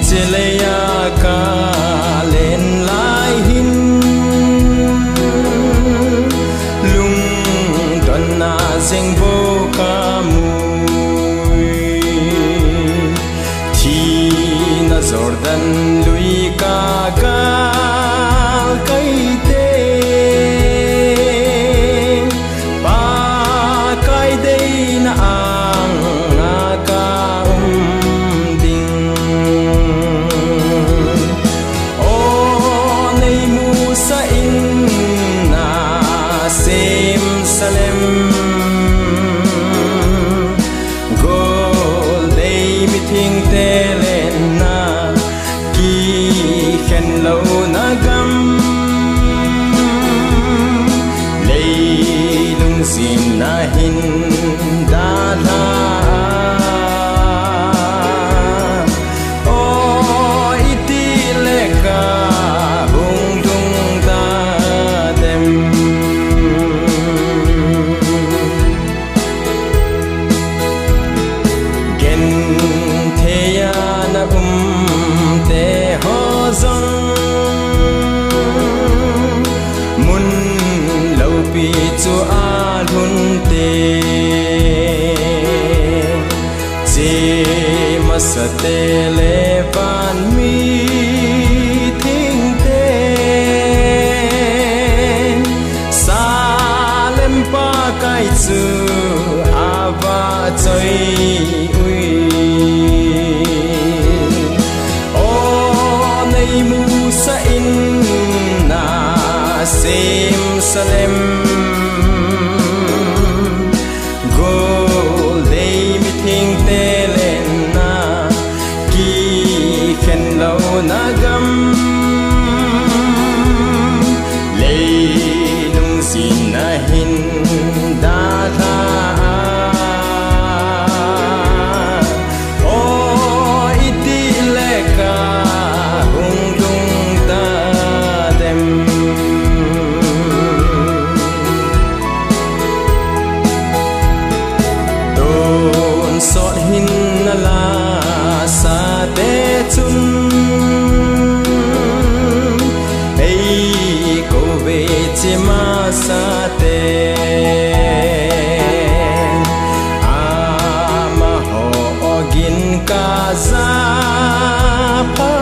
Cheleya ka len lai hin lung don na zeng bo ka mui thi na Jordan lui ka gal kai te pa kai dei na ang na ka Salem Gol day meeting telena ki khen lâu na gam lei lung sin na hin da la o iti leka hung dung da dem te ho zong mun lâu pi chu a lun te che ma sa te le van mi thing te sa lem pa kai chu ava choi ui Musa in na sem Salem Gol day meeting telena ki khen lâu na gam lei lung sin na hin da tha sot hin na la sa te chun ei ko ve che ma sa te a ma ho ogin ka za pa